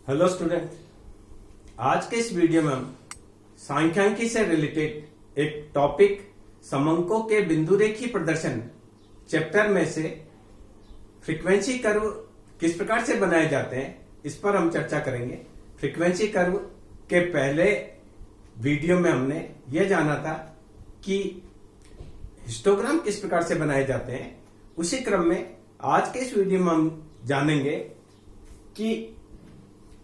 Hello student, आज के इस वीडियो में हम सांख्यिकी से रिलेटेड एक टॉपिक समंकों के बिंदु रेखीय प्रदर्शन चैप्टर में से फ्रीक्वेंसी कर्व किस प्रकार से बनाए जाते हैं इस पर हम चर्चा करेंगे। फ्रीक्वेंसी कर्व के पहले वीडियो में हमने यह जाना था कि हिस्टोग्राम किस प्रकार से बनाए जाते हैं। उसी क्रम में आज के इस वीडियो में हम जानेंगे कि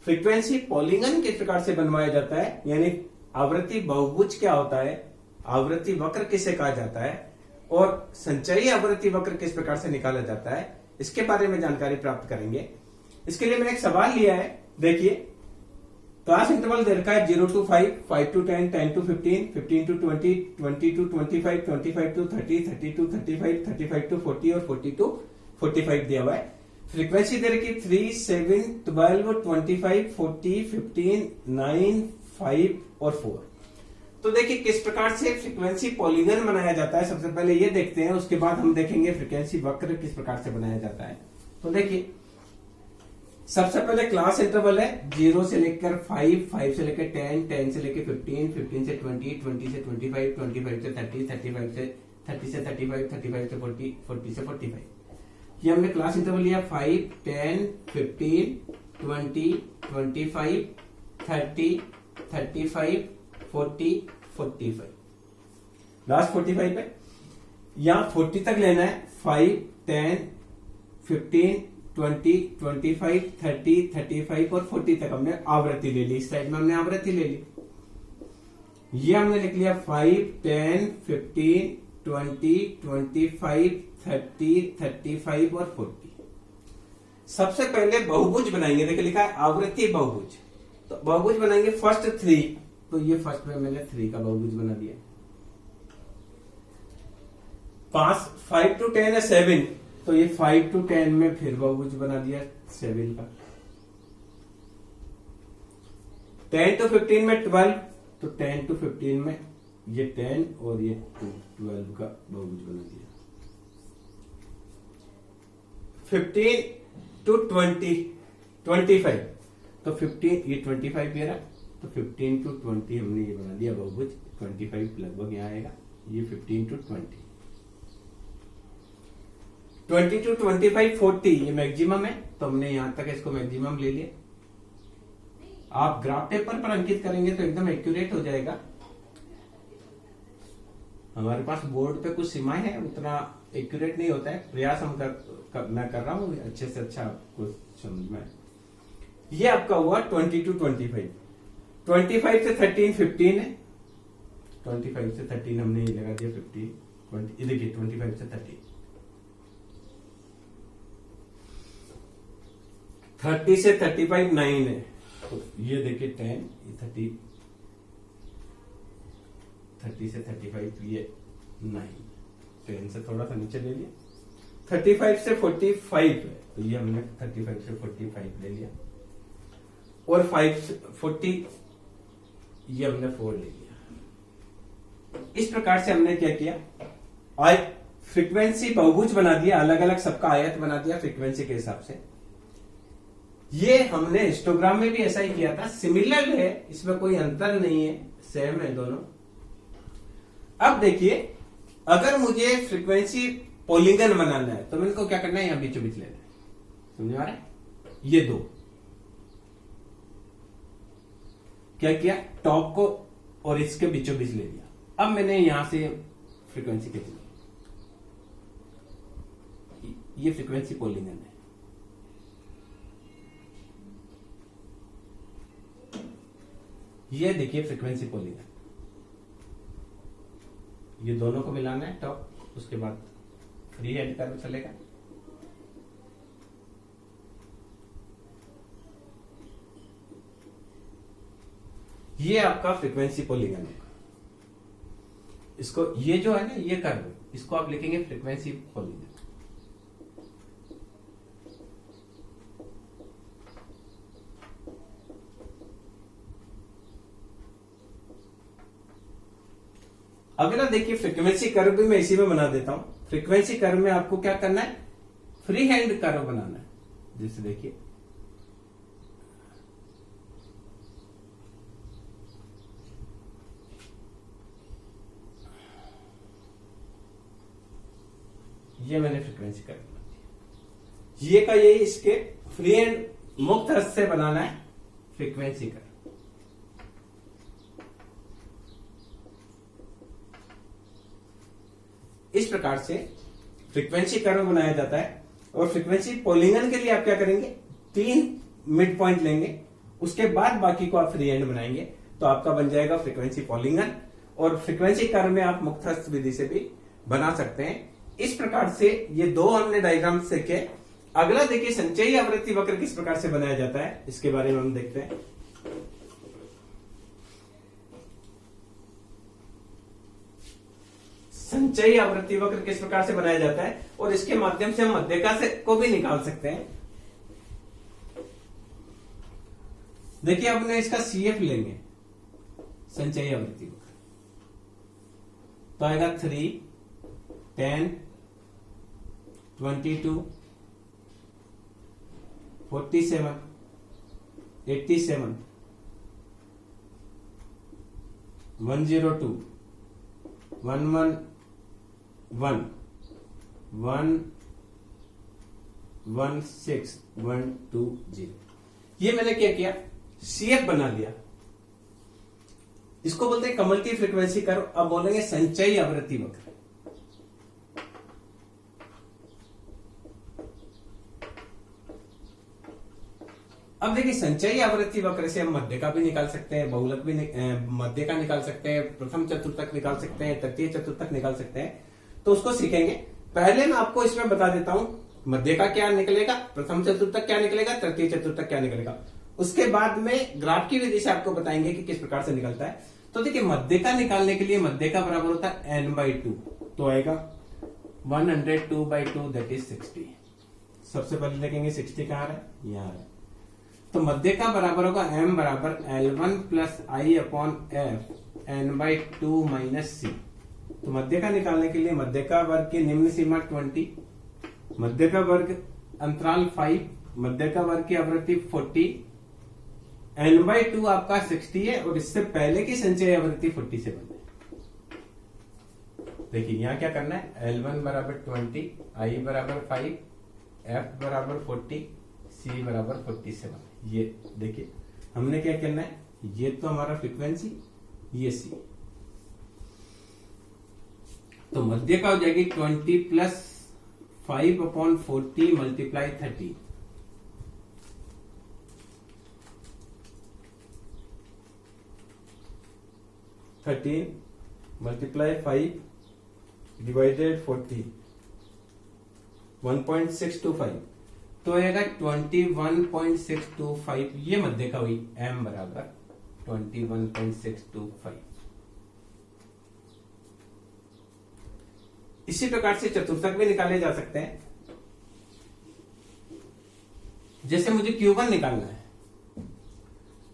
फ्रीक्वेंसी पॉलीगन किस प्रकार से बनवाया जाता है, यानी आवृत्ति बहुभुज क्या होता है, आवृत्ति वक्र किसे कहा जाता है और संचयी आवृत्ति वक्र किस प्रकार से निकाला जाता है, इसके बारे में जानकारी प्राप्त करेंगे। इसके लिए मैंने एक सवाल लिया है। देखिए, क्लास इंटरवल दे रखा है 0 to 5, 5 to 10, 10 to 15, 15 to 20, 20 to 25, 25 to 30, 30 to 35, 35 to 40 और 40 to 45 दिया हुआ है। फ्रीक्वेंसी दे रखी 3, 7, 12, 25, 40, 15, 9, 5 और 4। तो देखिए किस प्रकार से फ्रीक्वेंसी पॉलीगन बनाया जाता है। सबसे पहले ये देखते हैं, उसके बाद हम देखेंगे फ्रीक्वेंसी वक्र किस प्रकार से बनाया जाता है। तो देखिए, सबसे पहले क्लास इंटरवल है 0 से लेकर 5, 5 से लेकर 10, 10 से लेकर 15, 15 से 20, 20 से 25, 25 से 30, 35 से 30 से 35, 35 से 40, 40 से 45। ये हमने क्लास इंटरवल लिया 5, 10, 15, 20, 25, 30, 35, 40, 45। लास्ट 45 पे यहां 40 तक लेना है। 5, 10, 15, 20, 25, 30, 35 और 40 तक हमने आवृत्ति ले ली। इस साइड में हमने आवृत्ति ले ली। ये हमने लिख लिया 5, 10, 15, 20, 25, 30, 35 और 40। सबसे पहले बहुभुज बनाएंगे। देखिए लिखा है आवृत्ति बहुभुज। तो बहुभुज बनाएंगे फर्स्ट 3। तो ये फर्स्ट में मैंने 3 का बहुभुज बना दिया। 5 to 10 है 7। तो ये 5 to 10 में फिर बहुभुज बना दिया 7 का। 10 to 15 में 12। तो 10 to 15 में ये 10 और ये 12 का बहुभुज बना दिया। 15 to 20, 25। तो 15 ये 25 मेरा, तो 15 to 20 हमने ये बना दिया बहुभुज। 25 लगभग यहाँ आएगा। ये 15 to 20, 20 to 25, 40 ये मैक्सिमम है। तो हमने यहां तक इसको मैक्सिमम ले लिया। आप ग्राफ पेपर पर अंकित करेंगे तो एकदम एक्यूरेट हो जाएगा। हमारे पास बोर्ड पे कुछ सीमाएं हैं, उतना एक्यूरेट नहीं होता है। प्रयास हम मैं कर रहा हूं अच्छे से अच्छा आपको समझ में। ये आपका हुआ 20 to 25। 25 से 13 15 है। 25 से 13 हमने ये लगा दिया 15, 20। देखिए 25 से 13। 30 से 35 9 है। तो ये देखिए 10, ये 30 से 35 ये 9। 10 से थोड़ा सा नीचे ले लिया। 35 से 45 है। तो ये हमने 35 से 45 ले लिया। और 5 से 40 ये हमने 4 ले लिया। इस प्रकार से हमने क्या किया, और फ्रीक्वेंसी बहुभुज बना दिया। अलग अलग सबका आयत बना दिया फ्रीक्वेंसी के हिसाब से। ये हमने हिस्टोग्राम में भी ऐसा ही किया था। सिमिलर है, इसमें कोई अंतर नहीं है, सेम है दोनों। अब देखिए, अगर मुझे फ्रीक्वेंसी पॉलीगन बनाना है तो मेरे को क्या करना है, यहां बीचों बीच लेना है। समझ आ रहा है? ये दो क्या किया, टॉप को और इसके बीचों बीच ले लिया। अब मैंने यहां से फ्रीक्वेंसी खींच ली। ये फ्रीक्वेंसी पॉलीगन है। ये देखिए फ्रीक्वेंसी पॉलीगन। ये दोनों को मिलाना है टॉप, उसके बाद फ्री हैंड कर्व चलेगा। ये आपका फ्रीक्वेंसी पॉलीगन है। इसको ये जो है ना, ये कर्व, इसको आप लिखेंगे फ्रीक्वेंसी पॉलीगन। अगला देखिए फ्रीक्वेंसी कर्व भी मैं इसी में बना देता हूं। फ्रीक्वेंसी कर्व में आपको क्या करना है, फ्री हैंड कर्व बनाना है। जैसे देखिए ये मैंने फ्रीक्वेंसी कर्व बना दिया। ये का यही इसके फ्री एंड मुक्त हस्त से बनाना है फ्रीक्वेंसी कर्व। इस प्रकार से फ्रीक्वेंसी कर्व बनाया जाता है। और फ्रीक्वेंसी पॉलीगन के लिए आप क्या करेंगे, 3 मिड पॉइंट लेंगे, उसके बाद बाकी को आप फ्री एंड बनाएंगे, तो आपका बन जाएगा फ्रीक्वेंसी पॉलीगन। और फ्रीक्वेंसी कर्व में आप मुक्त हस्त विधि से भी बना सकते हैं। इस प्रकार से ये 2 हमने डायग्राम सीखे। अगला देखिए संचयी आवृत्ति वक्र किस प्रकार से बनाया जाता है, इसके बारे में हम देखते हैं। संचयी आवृत्ति वक्र किस प्रकार से बनाया जाता है और इसके माध्यम से हम मध्यका से को भी निकाल सकते हैं। देखिए हमने इसका CF लेंगे, संचयी आवृत्ति वक्र, तो आएगा 3, 10, 22, 47, 87, 102, 111, 116, 120। ये मैंने क्या किया, CF बना लिया। इसको बोलते हैं कमल की फ्रीक्वेंसी कर्व। अब बोलेंगे संचयी आवृत्ति वक्र। अब देखिए संचयी आवृत्ति वक्र से हम मध्य का भी निकाल सकते हैं, बहुलक भी मध्य का निकाल सकते हैं, प्रथम चतुर्थक निकाल सकते हैं, तृतीय चतुर्थक निकाल सकते हैं। तो उसको सीखेंगे। पहले मैं आपको इसमें बता देता हूं मध्य का क्या निकलेगा, प्रथम चतुर्थक क्या निकलेगा, तृतीय चतुर्थक क्या निकलेगा। उसके बाद में ग्राफ की विधि से आपको बताएंगे कि किस प्रकार से निकलता है। तो देखिए मध्य का निकालने के लिए मध्य का बराबर होता है n/2, तो आएगा 102/2 दैट इज 60। सबसे पहले देखेंगे 60 कहां है, यहां है। तो मध्य का बराबर होगा m बराबर L1 plus I upon f n/2 minus c। तो मध्य का निकालने के लिए मध्य का वर्ग की निम्न सीमा 20, मध्य का वर्ग अंतराल 5, मध्य का वर्ग की आवृत्ति 40, n/2 आपका 60 है और इससे पहले की संचयी आवृत्ति 47 है। देखिए यहां क्या करना है, L1 बराबर 20, I बराबर 5, f बराबर 40, c बराबर 47। ये देखिए हमने क्या करना है, ये तो हमारा फ्रीक्वेंसी, ये c। तो मध्य का हो जाएगी 20 plus 5 upon 40 multiply 30। Multiply 5 divided 40, 1.625, तो आएगा 21.625। ये मध्य का हुई m बराबर 21.625। इसी प्रकार से चतुर्थक भी निकाले जा सकते हैं। जैसे मुझे Q1 निकालना है,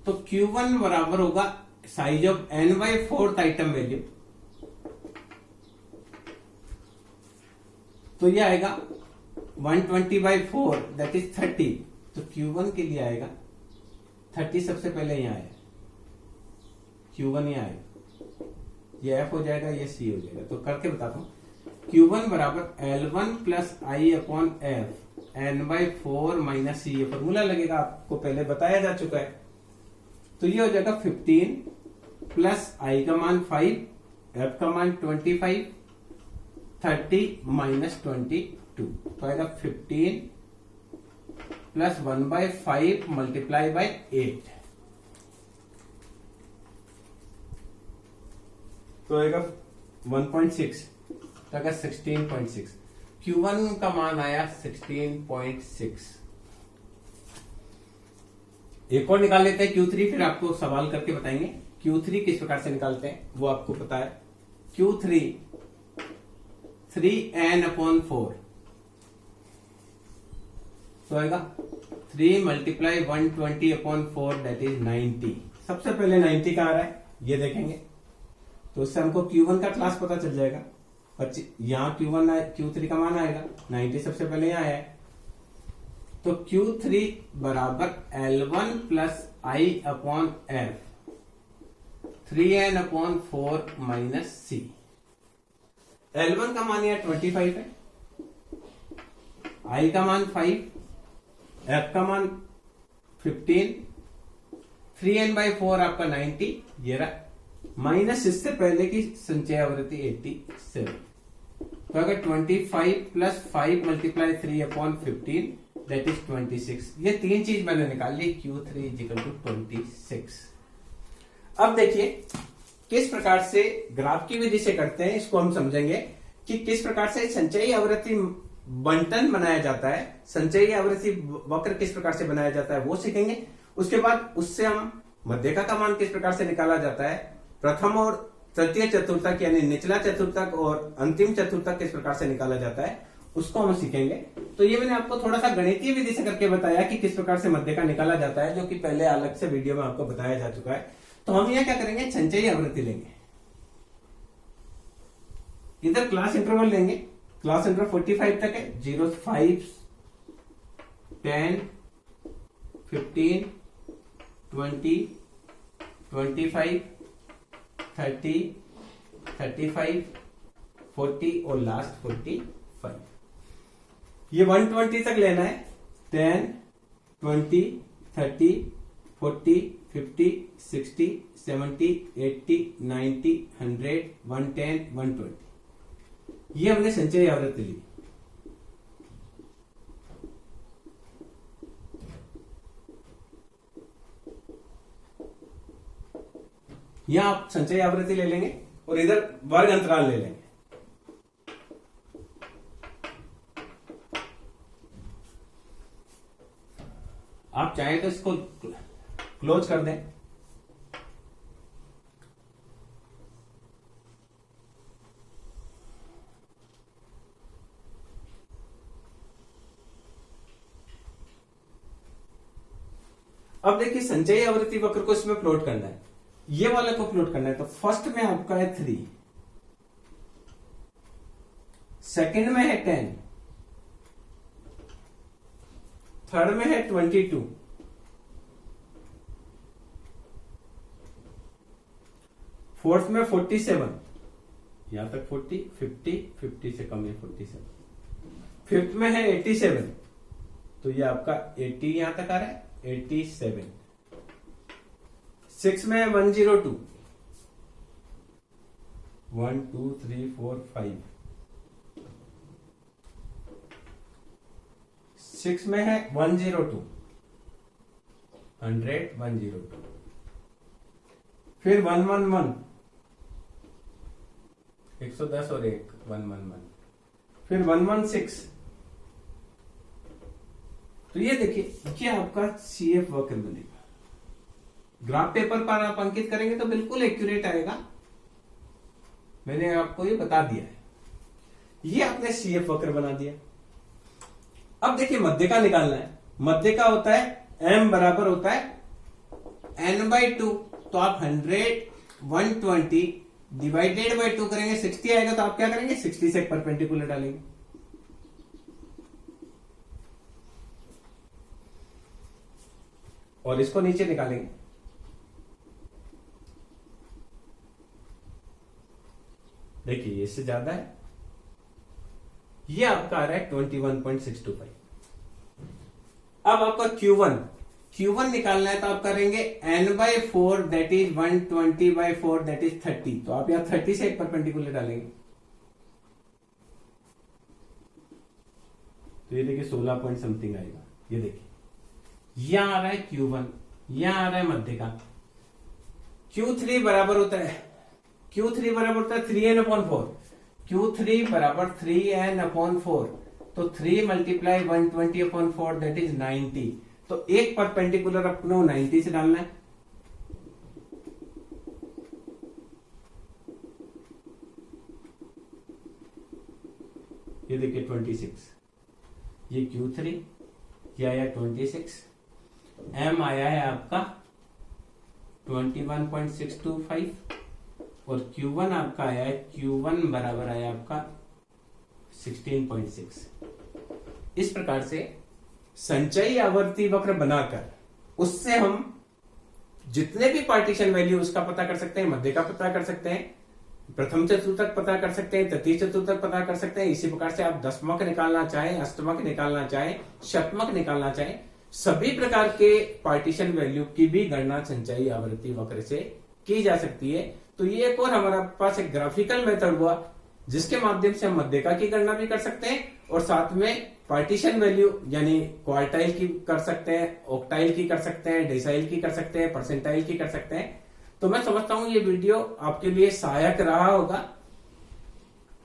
तो Q1 बराबर होगा size of n/4 item value, तो ये आएगा 120/4 दैट इज 30। तो Q1 के लिए आएगा 30, सबसे पहले यहां आया Q1, यहां आएगा, ये F हो जाएगा, ये C हो जाएगा। तो करके बताता हूं, Q1 बराबर L1 plus I upon F n/4 minus C। ये फॉर्मूला लगेगा, आपको पहले बताया जा चुका है। तो ये हो जाएगा 15 प्लस I का मान 5, F का मान 25, 30 माइनस 22, तो आएगा 15 प्लस 1/5 मल्टीप्लाई बाय 8, तो आएगा 1.6, तो आएगा 16.6। Q1 का मान आया 16.6। एक और निकाल लेते हैं Q3, फिर आपको सवाल करके बताएंगे Q3 किस प्रकार से निकालते हैं, वो आपको पता है। Q3 3n/4, तो आएगा 3 मल्टीप्लाई 120/4 दैट इज 90। सबसे पहले 90 का आ रहा है, ये देखेंगे, तो उससे हमको Q1 का क्लास पता चल जाएगा। यहाँ Q3 का मान आएगा 90, सबसे पहले यहाँ है। तो Q3 बराबर L1 plus I upon F 3n/4 minus C। L1 का मान यहाँ 25 है, आई का मान 5, एफ का मान 15, 3n/4 आपका 90 ये रहा, माइनस इससे पहले की संचय आवृत्ति 87। तो अगर 25 प्लस 5 मल्टीप्लाई 3/15 दैट इज 26। ये तीन चीज मैंने निकाल ली, Q3 = 26। अब देखिए किस प्रकार से ग्राफ की विधि से करते हैं, इसको हम समझेंगे कि किस प्रकार से संचयी आवृत्ति बंटन बनाया जाता है, संचयी आवृत्ति वक्र किस प्रकार से बनाया जाता है वो सीखेंगे। उसके बाद उससे हम मध्यका का मान किस प्रकार से निकाला जाता है, प्रथम और तृतीय चतुर्थक यानी निचला चतुर्थक और अंतिम चतुर्थक किस प्रकार से निकाला जाता है उसको हम सीखेंगे। तो ये मैंने आपको थोड़ा सा गणितीय विधि से करके बताया कि किस प्रकार से मध्यका निकाला जाता है, जो कि पहले अलग से वीडियो में आपको बताया जा चुका है। तो हम यह क्या करेंगे, संचयी आवृत्ति लेंगे, इधर क्लास इंटरवल लेंगे, क्लास इंटरवल 45 तक है, 0, 5, 10, 15, 20, 25, 30, 35, 40 और लास्ट 45। ये 120 तक लेना है, 10, 20, 30, 40, 50, 60, 70, 80, 90, 100, 110, 120। ये हमने संचयी आवृत्ति ली। यहां आप संचयी आवृत्ति ले लेंगे और इधर वर्ग अंतराल ले लेंगे। आप चाहें तो इसको क्लोज कर दें। अब देखिए संचयी आवृत्ति वक्र को इसमें प्लॉट करना है, ये वाले को प्लॉट करना है। तो फर्स्ट में आपका है 3, सेकंड में है 10, थर्ड में है 22, फोर्थ में 47, यहां तक 40, 50, 50 से कम है 47, फिफ्थ में है 87, तो ये आपका 80 यहां तक आ रहा है, 87, 6 में है 102, 1 2 3 4 5, 6 में है 102, 100, 102, फिर 111, 110 और 1, 111, फिर 116। तो ये देखिए ये आपका CF वक्र बनेगा। ग्राफ पेपर पर आप अंकित करेंगे तो बिल्कुल एक्यूरेट आएगा, मैंने आपको ये बता दिया है। ये आपने CF वक्र बना दिया। अब देखिए मध्यका निकालना है। मध्यका होता है m बराबर होता है n/2, तो आप 100, 120 डिवाइडेड बाय 2 करेंगे, 60 आएगा, तो आप क्या करेंगे 60 से एक परपेंडिकुलर डालेंगे। और इसको नीचे निकालेंगे, देखिए इससे ज्यादा है, ये आपका आ रहा है 21.625। अब आपका Q1 निकालना है, तो आप करेंगे n/4 that is 120/4 that is 30, तो आप यहां 30 से एक परपेंडिकुलर डालेंगे, तो ये देखिए 16 पॉइंट समथिंग आएगा। ये देखिए यहां आ रहा है Q1, यहां आ रहा है मध्यका। Q3 बराबर होता है 3n/4, Q3 बराबर 3n/4, तो 3 मल्टीप्लाई 120/4 दैट इज 90, तो एक परपेंडिकुलर अपने 90 से डालना है। ये देखिए 26, ये Q3, ये आया 26, M आया है आपका 21.625 और Q1 आपका आया है, Q1 बराबर आया आपका 16.6। इस प्रकार से संचयी आवर्ती वक्र बनाकर उससे हम जितने भी पार्टीशन वैल्यू उसका पता कर सकते हैं, मध्य का पता कर सकते हैं, प्रथम चतुर्थक पता कर सकते हैं, तृतीय चतुर्थक पता कर सकते हैं। इसी प्रकार से आप दशमक निकालना चाहें, अष्टमक निकालना चाहें, शतमक निकालना चाहें, सभी प्रकार के पार्टीशन वैल्यू की भी गणना संचयी आवृत्ति वक्र से की जा सकती है। तो ये एक और हमारे पास एक ग्राफिकल मेथड हुआ जिसके माध्यम से हम मध्यका की गणना भी कर सकते हैं और साथ में पार्टीशन वैल्यू यानी क्वार्टाइल की कर सकते हैं, ऑक्टाइल की कर सकते हैं, डेसाइल की कर सकते हैं, परसेंटाइल की कर सकते हैं। तो मैं समझता हूं ये वीडियो आपके लिए सहायक रहा होगा।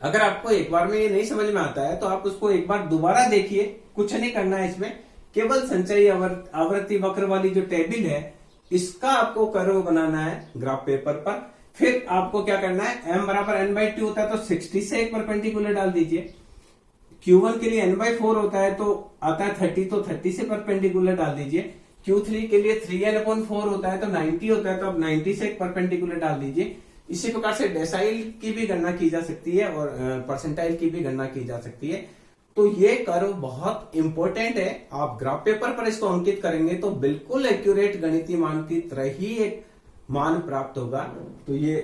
अगर आपको एक बार में ये नहीं समझ में आता है तो आप उसको एक बार दोबारा देखिए, कुछ नहीं करना है इसमें, केवल संचयी आवृत्ति वक्र वाली जो टेबल है इसका आपको कर्व बनाना है ग्राफ पेपर पर। फिर आपको क्या करना है, m बराबर n/2 होता है तो 60 से एक परपेंडिकुलर डाल दीजिए। Q1 के लिए n/4 होता है तो आता है 30, तो 30 से परपेंडिकुलर डाल दीजिए। Q3 के लिए 3n/4 होता है तो 90 होता है तो अब 90 से एक परपेंडिकुलर डाल दीजिए। इसी प्रकार से डेसाइल की भी गणना की जा सकती है और परसेंटाइल की भी गणना की जा सकती है। तो ये कर्व बहुत इंपॉर्टेंट है। आप ग्राफ पेपर पर इसको अंकित करेंगे तो बिल्कुल एक्यूरेट गणितीय मान की तरह ही एक मान प्राप्त होगा। तो ये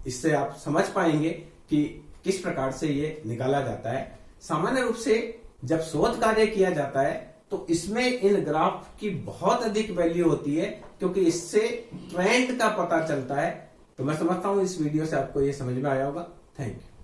इससे आप समझ पाएंगे कि किस प्रकार से ये निकाला जाता है। सामान्य रूप से जब शोध कार्य किया जाता है तो इसमें इन ग्राफ की बहुत अधिक वैल्यू होती है क्योंकि इससे ट्रेंड का पता चलता है। तो मैं समझता हूं इस वीडियो से आपको ये समझ में आया होगा। Thank you.